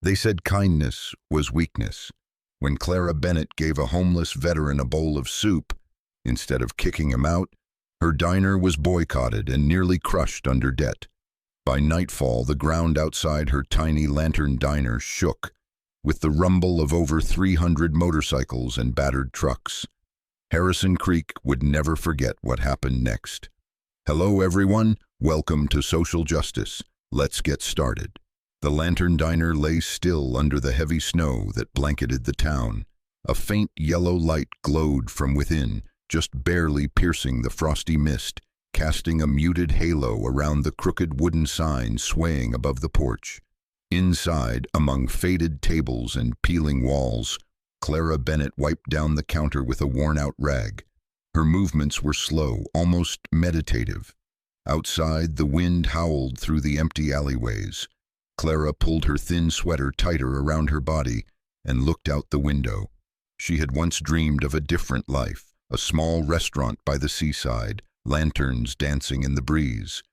They said kindness was weakness. When Clara Bennett gave a homeless veteran a bowl of soup, instead of kicking him out, her diner was boycotted and nearly crushed under debt. By nightfall, the ground outside her tiny lantern diner shook, with the rumble of over 300 motorcycles and battered trucks. Harrison Creek would never forget what happened next. Hello everyone, welcome to Social Justice. Let's get started. The lantern diner lay still under the heavy snow that blanketed the town. A faint yellow light glowed from within, just barely piercing the frosty mist, casting a muted halo around the crooked wooden sign swaying above the porch. Inside, among faded tables and peeling walls, Clara Bennett wiped down the counter with a worn-out rag. Her movements were slow, almost meditative. Outside, the wind howled through the empty alleyways. Clara pulled her thin sweater tighter around her body and looked out the window. She had once dreamed of a different life, a small restaurant by the seaside, lanterns dancing in the breeze.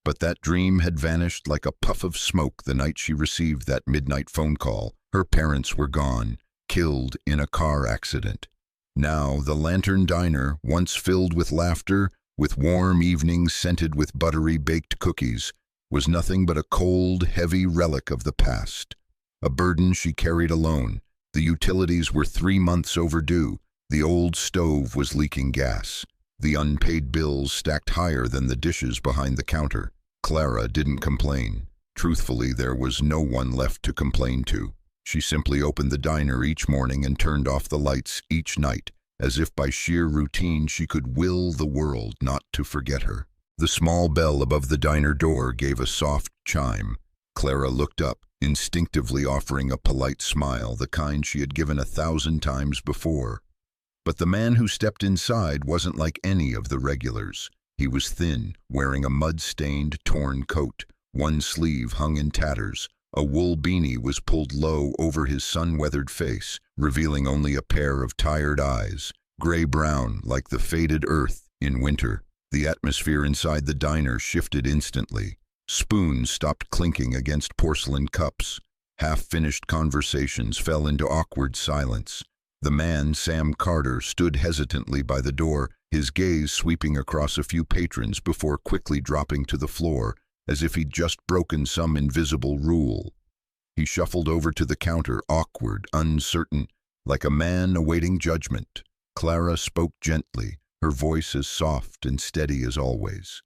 But that dream had vanished like a puff of smoke the night she received that midnight phone call. Her parents were gone, killed in a car accident. Now the lantern diner, once filled with laughter, with warm evenings scented with buttery baked cookies, was nothing but a cold, heavy relic of the past. A burden she carried alone. The utilities were 3 months overdue. The old stove was leaking gas. The unpaid bills stacked higher than the dishes behind the counter. Clara didn't complain. Truthfully, there was no one left to complain to. She simply opened the diner each morning and turned off the lights each night, as if by sheer routine she could will the world not to forget her. The small bell above the diner door gave a soft chime. Clara looked up, instinctively offering a polite smile, the kind she had given 1,000 times before. But the man who stepped inside wasn't like any of the regulars. He was thin, wearing a mud-stained, torn coat. One sleeve hung in tatters. A wool beanie was pulled low over his sun-weathered face, revealing only a pair of tired eyes, gray-brown like the faded earth in winter. The atmosphere inside the diner shifted instantly. Spoons stopped clinking against porcelain cups. Half-finished conversations fell into awkward silence. The man, Sam Carter, stood hesitantly by the door, his gaze sweeping across a few patrons before quickly dropping to the floor, as if he'd just broken some invisible rule. He shuffled over to the counter, awkward, uncertain, like a man awaiting judgment. Clara spoke gently, her voice as soft and steady as always.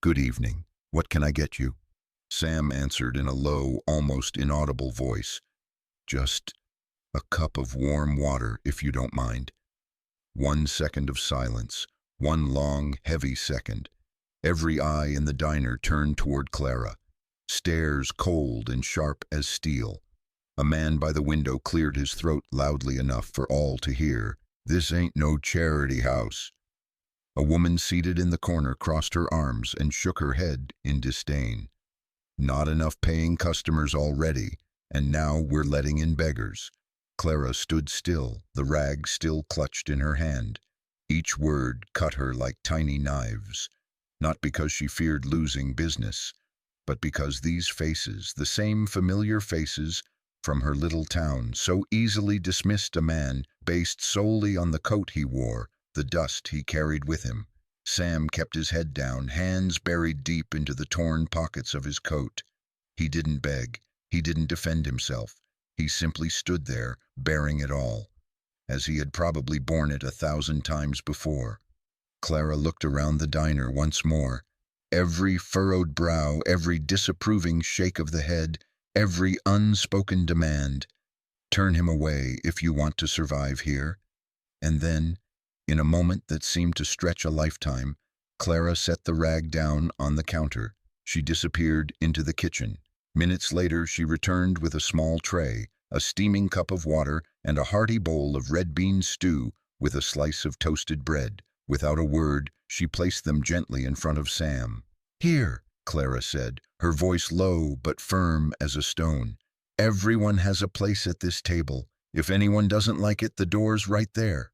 "Good evening. What can I get you?" Sam answered in a low, almost inaudible voice. "Just a cup of warm water, if you don't mind." 1 second of silence, one long, heavy second. Every eye in the diner turned toward Clara, stares cold and sharp as steel. A man by the window cleared his throat loudly enough for all to hear. "This ain't no charity house." A woman seated in the corner crossed her arms and shook her head in disdain. "Not enough paying customers already, and now we're letting in beggars." Clara stood still, the rag still clutched in her hand. Each word cut her like tiny knives, not because she feared losing business, but because these faces, the same familiar faces from her little town, so easily dismissed a man based solely on the coat he wore, the dust he carried with him. Sam kept his head down, hands buried deep into the torn pockets of his coat. He didn't beg, he didn't defend himself. He simply stood there, bearing it all, as he had probably borne it 1,000 times before. Clara looked around the diner once more. Every furrowed brow, every disapproving shake of the head, every unspoken demand. "Turn him away if you want to survive here." And then, in a moment that seemed to stretch a lifetime, Clara set the rag down on the counter. She disappeared into the kitchen. Minutes later, she returned with a small tray, a steaming cup of water, and a hearty bowl of red bean stew with a slice of toasted bread. Without a word, she placed them gently in front of Sam. "Here," Clara said, her voice low but firm as a stone. "Everyone has a place at this table. If anyone doesn't like it, the door's right there."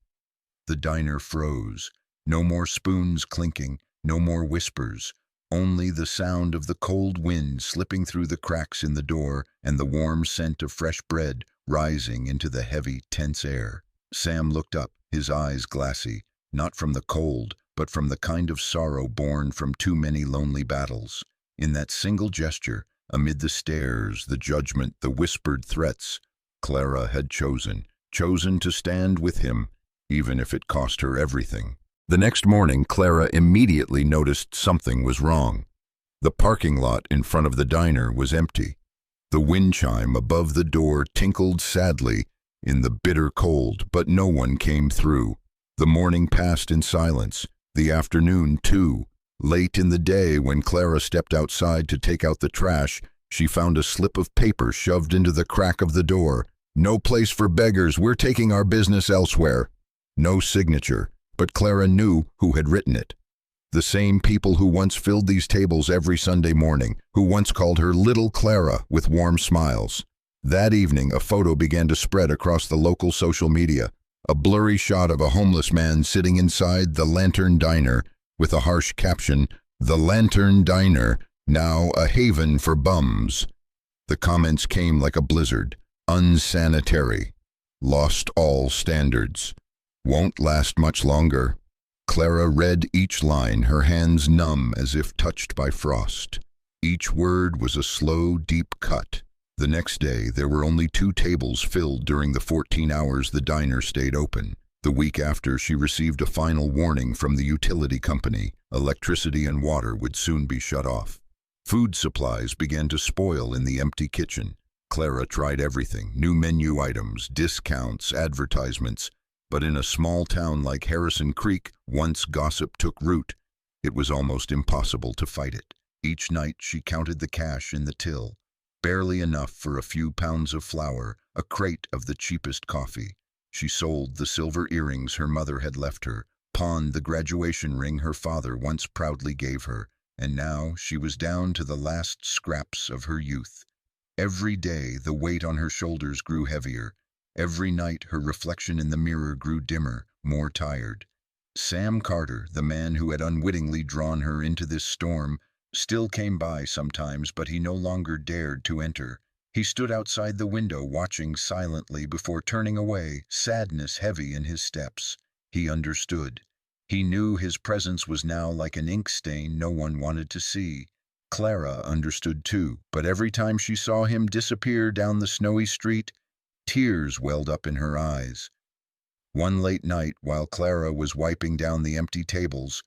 The diner froze. No more spoons clinking, no more whispers. Only the sound of the cold wind slipping through the cracks in the door and the warm scent of fresh bread rising into the heavy, tense air. Sam looked up, his eyes glassy, not from the cold, but from the kind of sorrow born from too many lonely battles. In that single gesture, amid the stares, the judgment, the whispered threats, Clara had chosen to stand with him, even if it cost her everything. The next morning, Clara immediately noticed something was wrong. The parking lot in front of the diner was empty. The wind chime above the door tinkled sadly in the bitter cold, but no one came through. The morning passed in silence, the afternoon too. Late in the day, when Clara stepped outside to take out the trash, she found a slip of paper shoved into the crack of the door. "No place for beggars, we're taking our business elsewhere." No signature, but Clara knew who had written it. The same people who once filled these tables every Sunday morning, who once called her Little Clara with warm smiles. That evening, a photo began to spread across the local social media. A blurry shot of a homeless man sitting inside the Lantern Diner with a harsh caption, "The Lantern Diner, now a haven for bums." The comments came like a blizzard. "Unsanitary. Lost all standards. Won't last much longer." Clara read each line, her hands numb as if touched by frost. Each word was a slow, deep cut. The next day, there were only 2 tables filled during the 14 hours the diner stayed open. The week after, she received a final warning from the utility company. Electricity and water would soon be shut off. Food supplies began to spoil in the empty kitchen. Clara tried everything, new menu items, discounts, advertisements. But in a small town like Harrison Creek, once gossip took root, it was almost impossible to fight it. Each night she counted the cash in the till, barely enough for a few pounds of flour, a crate of the cheapest coffee. She sold the silver earrings her mother had left her, pawned the graduation ring her father once proudly gave her, and now she was down to the last scraps of her youth. Every day the weight on her shoulders grew heavier. Every night her reflection in the mirror grew dimmer, more tired. Sam Carter, the man who had unwittingly drawn her into this storm, still came by sometimes, but he no longer dared to enter. He stood outside the window watching silently before turning away, sadness heavy in his steps. He understood. He knew his presence was now like an ink stain no one wanted to see. Clara understood too, but every time she saw him disappear down the snowy street, tears welled up in her eyes. One late night, while Clara was wiping down the empty tables,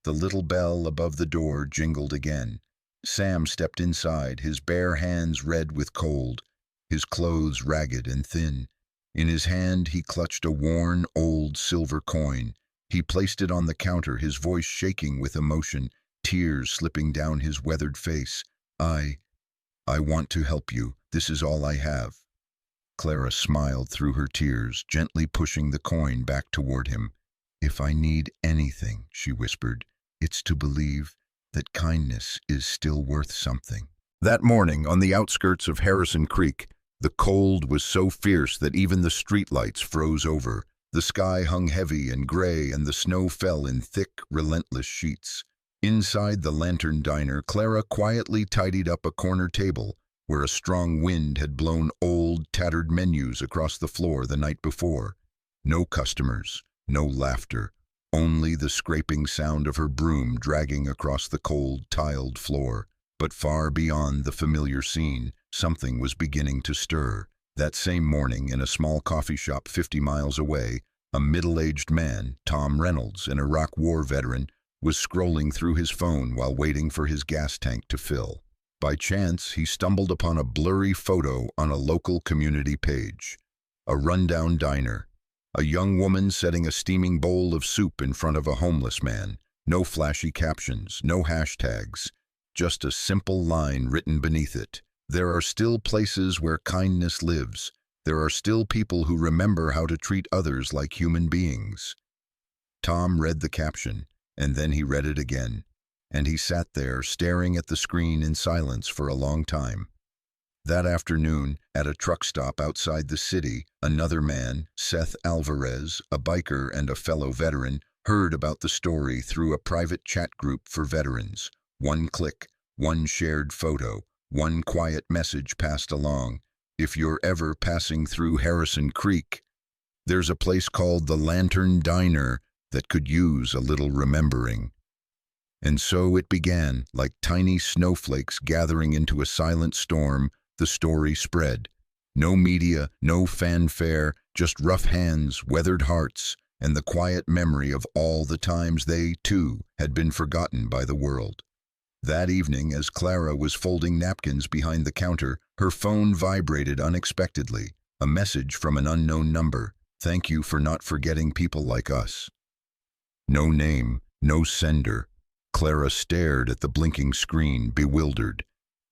the little bell above the door jingled again. Sam stepped inside, his bare hands red with cold, his clothes ragged and thin. In his hand he clutched a worn, old silver coin. He placed it on the counter, his voice shaking with emotion, tears slipping down his weathered face. I want to help you. This is all I have." Clara smiled through her tears, gently pushing the coin back toward him. "If I need anything," she whispered, "it's to believe that kindness is still worth something." That morning, on the outskirts of Harrison Creek, the cold was so fierce that even the streetlights froze over. The sky hung heavy and gray, and the snow fell in thick, relentless sheets. Inside the Lantern Diner, Clara quietly tidied up a corner table where a strong wind had blown old, tattered menus across the floor the night before. No customers, no laughter, only the scraping sound of her broom dragging across the cold, tiled floor. But far beyond the familiar scene, something was beginning to stir. That same morning, in a small coffee shop 50 miles away, a middle-aged man, Tom Reynolds, an Iraq War veteran, was scrolling through his phone while waiting for his gas tank to fill. By chance, he stumbled upon a blurry photo on a local community page. A rundown diner. A young woman setting a steaming bowl of soup in front of a homeless man. No flashy captions, no hashtags. Just a simple line written beneath it. There are still places where kindness lives. There are still people who remember how to treat others like human beings. Tom read the caption, and then he read it again. And he sat there, staring at the screen in silence for a long time. That afternoon, at a truck stop outside the city, another man, Seth Alvarez, a biker and a fellow veteran, heard about the story through a private chat group for veterans. One click, one shared photo, one quiet message passed along. If you're ever passing through Harrison Creek, there's a place called the Lantern Diner that could use a little remembering. And so it began, like tiny snowflakes gathering into a silent storm. The story spread. No media, no fanfare, just rough hands, weathered hearts, and the quiet memory of all the times they, too, had been forgotten by the world. That evening, as Clara was folding napkins behind the counter, her phone vibrated unexpectedly. A message from an unknown number. "Thank you for not forgetting people like us." No name, no sender. Clara stared at the blinking screen, bewildered,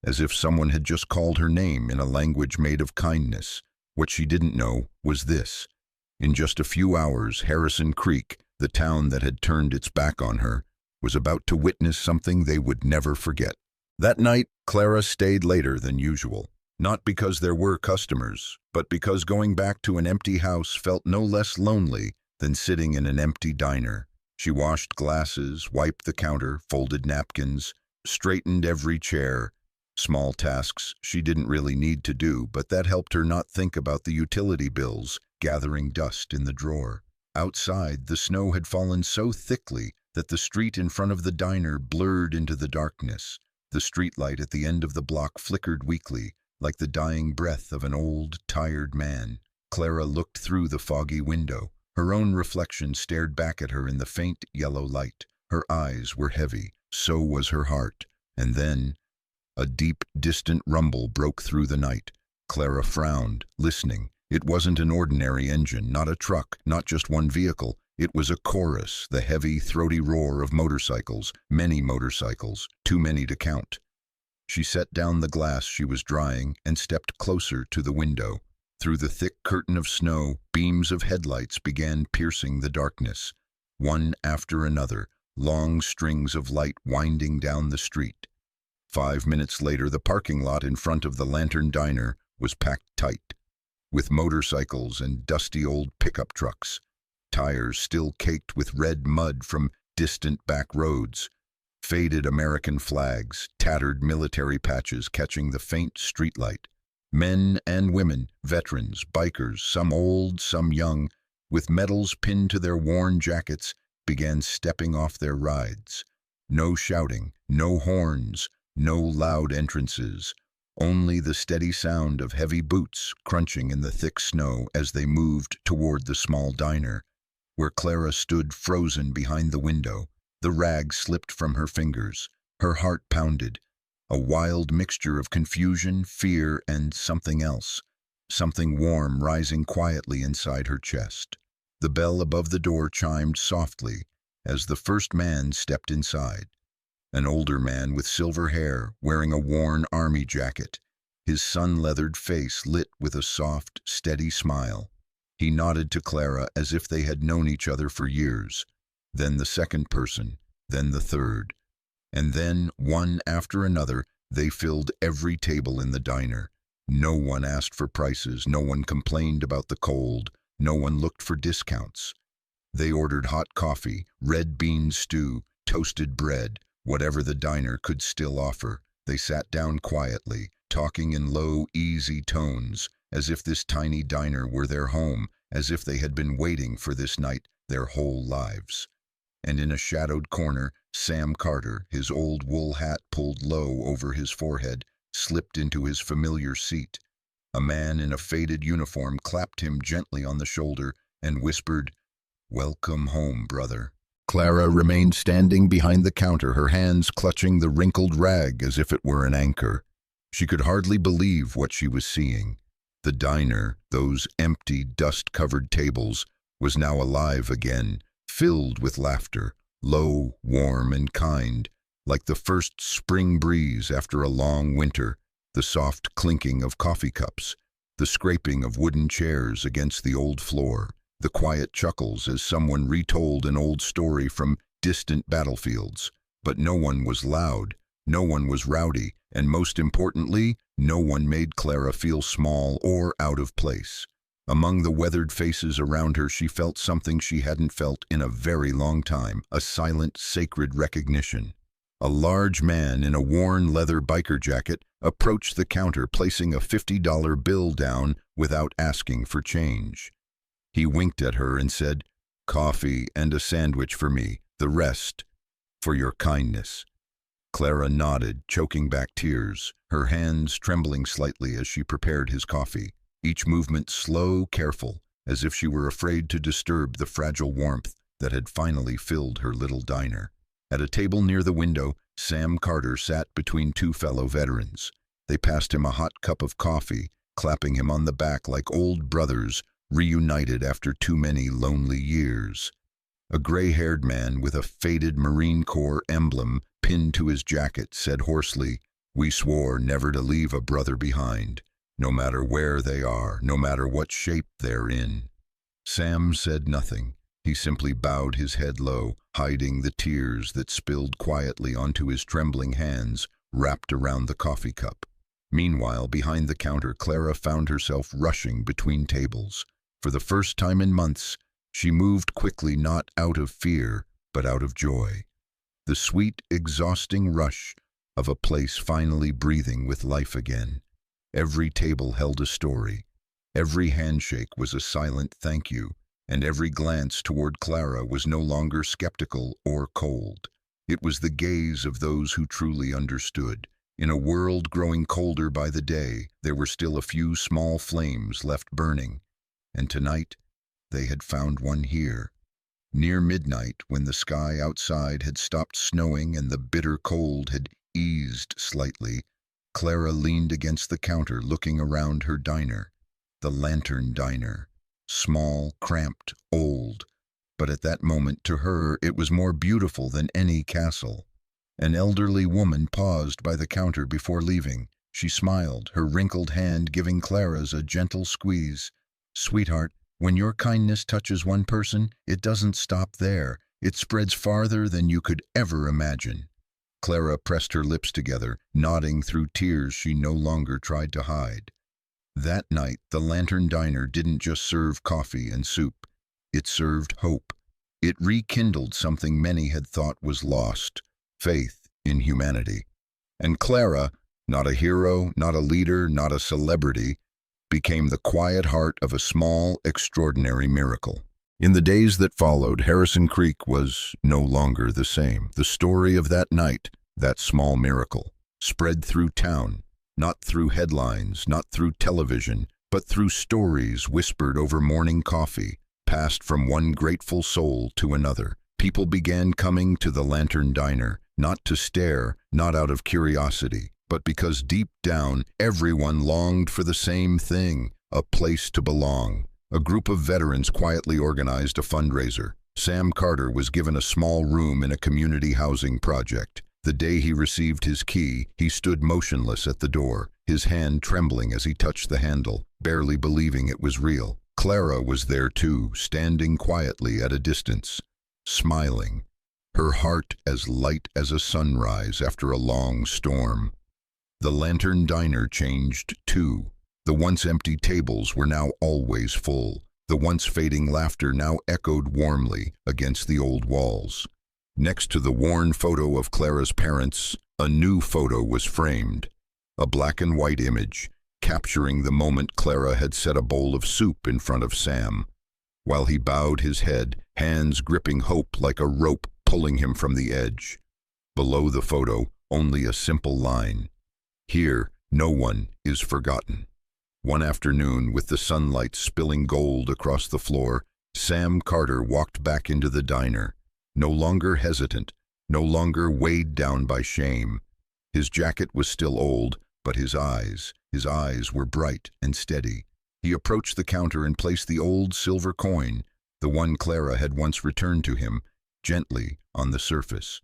as if someone had just called her name in a language made of kindness. What she didn't know was this. In just a few hours, Harrison Creek, the town that had turned its back on her, was about to witness something they would never forget. That night, Clara stayed later than usual. Not because there were customers, but because going back to an empty house felt no less lonely than sitting in an empty diner. She washed glasses, wiped the counter, folded napkins, straightened every chair. Small tasks she didn't really need to do, but that helped her not think about the utility bills gathering dust in the drawer. Outside, the snow had fallen so thickly that the street in front of the diner blurred into the darkness. The streetlight at the end of the block flickered weakly, like the dying breath of an old, tired man. Clara looked through the foggy window. Her own reflection stared back at her in the faint yellow light. Her eyes were heavy, so was her heart. And then a deep, distant rumble broke through the night. Clara frowned, listening. It wasn't an ordinary engine, not a truck, not just one vehicle. It was a chorus, the heavy, throaty roar of motorcycles, many motorcycles, too many to count. She set down the glass she was drying and stepped closer to the window. Through the thick curtain of snow, beams of headlights began piercing the darkness. One after another, long strings of light winding down the street. 5 minutes later, the parking lot in front of the Lantern Diner was packed tight, with motorcycles and dusty old pickup trucks, tires still caked with red mud from distant back roads, faded American flags, tattered military patches catching the faint streetlight. Men and women, veterans, bikers, some old, some young, with medals pinned to their worn jackets, began stepping off their rides. No shouting, no horns, no loud entrances, only the steady sound of heavy boots crunching in the thick snow as they moved toward the small diner, where Clara stood frozen behind the window. The rag slipped from her fingers. Her heart pounded, a wild mixture of confusion, fear, and something else, something warm rising quietly inside her chest. The bell above the door chimed softly as the first man stepped inside. An older man with silver hair, wearing a worn army jacket, his sun-leathered face lit with a soft, steady smile. He nodded to Clara as if they had known each other for years. Then the second person, then the third. And then, one after another, they filled every table in the diner. No one asked for prices, no one complained about the cold, no one looked for discounts. They ordered hot coffee, red bean stew, toasted bread, whatever the diner could still offer. They sat down quietly, talking in low, easy tones, as if this tiny diner were their home, as if they had been waiting for this night their whole lives. And in a shadowed corner, Sam Carter, his old wool hat pulled low over his forehead, slipped into his familiar seat. A man in a faded uniform clapped him gently on the shoulder and whispered, "Welcome home, brother." Clara remained standing behind the counter, her hands clutching the wrinkled rag as if it were an anchor. She could hardly believe what she was seeing. The diner, those empty, dust-covered tables, was now alive again, filled with laughter, low, warm, and kind, like the first spring breeze after a long winter, the soft clinking of coffee cups, the scraping of wooden chairs against the old floor, the quiet chuckles as someone retold an old story from distant battlefields. But no one was loud, no one was rowdy, and most importantly, no one made Clara feel small or out of place. Among the weathered faces around her, she felt something she hadn't felt in a very long time, a silent, sacred recognition. A large man in a worn leather biker jacket approached the counter, placing a $50 bill down without asking for change. He winked at her and said, "Coffee and a sandwich for me, the rest for your kindness." Clara nodded, choking back tears, her hands trembling slightly as she prepared his coffee, each movement slow, careful, as if she were afraid to disturb the fragile warmth that had finally filled her little diner. At a table near the window, Sam Carter sat between two fellow veterans. They passed him a hot cup of coffee, clapping him on the back like old brothers reunited after too many lonely years. A gray-haired man with a faded Marine Corps emblem pinned to his jacket said hoarsely, "We swore never to leave a brother behind, no matter where they are, no matter what shape they're in." Sam said nothing. He simply bowed his head low, hiding the tears that spilled quietly onto his trembling hands wrapped around the coffee cup. Meanwhile, behind the counter, Clara found herself rushing between tables. For the first time in months, she moved quickly, not out of fear, but out of joy. The sweet, exhausting rush of a place finally breathing with life again. Every table held a story. Every handshake was a silent thank you, and every glance toward Clara was no longer skeptical or cold. It was the gaze of those who truly understood. In a world growing colder by the day, there were still a few small flames left burning, and tonight they had found one here. Near midnight, when the sky outside had stopped snowing and the bitter cold had eased slightly, Clara leaned against the counter looking around her diner. The Lantern Diner. Small, cramped, old, but at that moment to her it was more beautiful than any castle. An elderly woman paused by the counter before leaving. She smiled, her wrinkled hand giving Clara's a gentle squeeze. "Sweetheart, when your kindness touches one person, it doesn't stop there. It spreads farther than you could ever imagine." Clara pressed her lips together, nodding through tears she no longer tried to hide. That night, the Lantern Diner didn't just serve coffee and soup. It served hope. It rekindled something many had thought was lost, faith in humanity. And Clara, not a hero, not a leader, not a celebrity, became the quiet heart of a small, extraordinary miracle. In the days that followed, Harrison Creek was no longer the same. The story of that night, that small miracle, spread through town. Not through headlines, not through television, but through stories whispered over morning coffee, passed from one grateful soul to another. People began coming to the Lantern Diner, not to stare, not out of curiosity, but because deep down, everyone longed for the same thing, a place to belong. A group of veterans quietly organized a fundraiser. Sam Carter was given a small room in a community housing project. The day he received his key, he stood motionless at the door, his hand trembling as he touched the handle, barely believing it was real. Clara was there too, standing quietly at a distance, smiling, her heart as light as a sunrise after a long storm. The Lantern Diner changed too. The once empty tables were now always full. The once fading laughter now echoed warmly against the old walls. Next to the worn photo of Clara's parents, a new photo was framed, a black and white image, capturing the moment Clara had set a bowl of soup in front of Sam. While he bowed his head, hands gripping hope like a rope pulling him from the edge. Below the photo, only a simple line. "Here, no one is forgotten." One afternoon, with the sunlight spilling gold across the floor, Sam Carter walked back into the diner. No longer hesitant, no longer weighed down by shame. His jacket was still old, but his eyes were bright and steady. He approached the counter and placed the old silver coin, the one Clara had once returned to him, gently on the surface.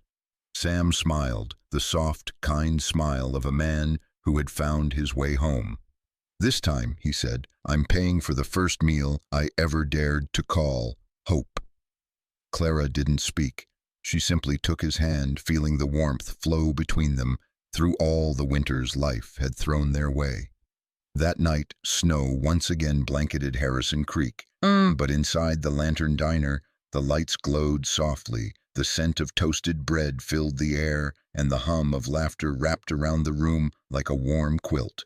Sam smiled, the soft, kind smile of a man who had found his way home. "This time," he said, "I'm paying for the first meal I ever dared to call hope." Clara didn't speak. She simply took his hand, feeling the warmth flow between them through all the winters life had thrown their way. That night, snow once again blanketed Harrison Creek, but inside the Lantern Diner, the lights glowed softly, The scent of toasted bread filled the air, and the hum of laughter wrapped around the room like a warm quilt.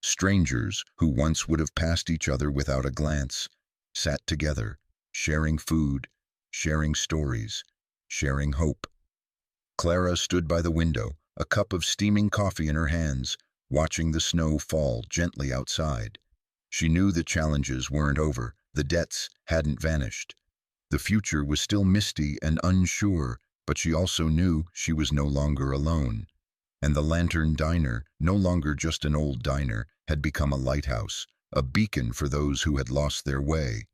Strangers, who once would have passed each other without a glance, sat together, sharing food, sharing stories, sharing hope. Clara stood by the window, a cup of steaming coffee in her hands, watching the snow fall gently outside. She knew the challenges weren't over, the debts hadn't vanished. The future was still misty and unsure, but she also knew she was no longer alone. And the Lantern Diner, no longer just an old diner, had become a lighthouse, a beacon for those who had lost their way.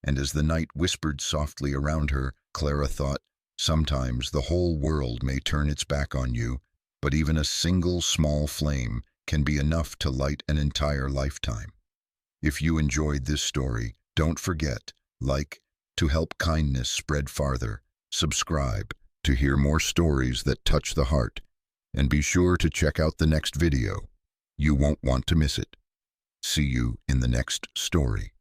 And as the night whispered softly around her, Clara thought, sometimes the whole world may turn its back on you, but even a single small flame can be enough to light an entire lifetime. If you enjoyed this story, don't forget, to help kindness spread farther, subscribe to hear more stories that touch the heart, and be sure to check out the next video. You won't want to miss it. See you in the next story.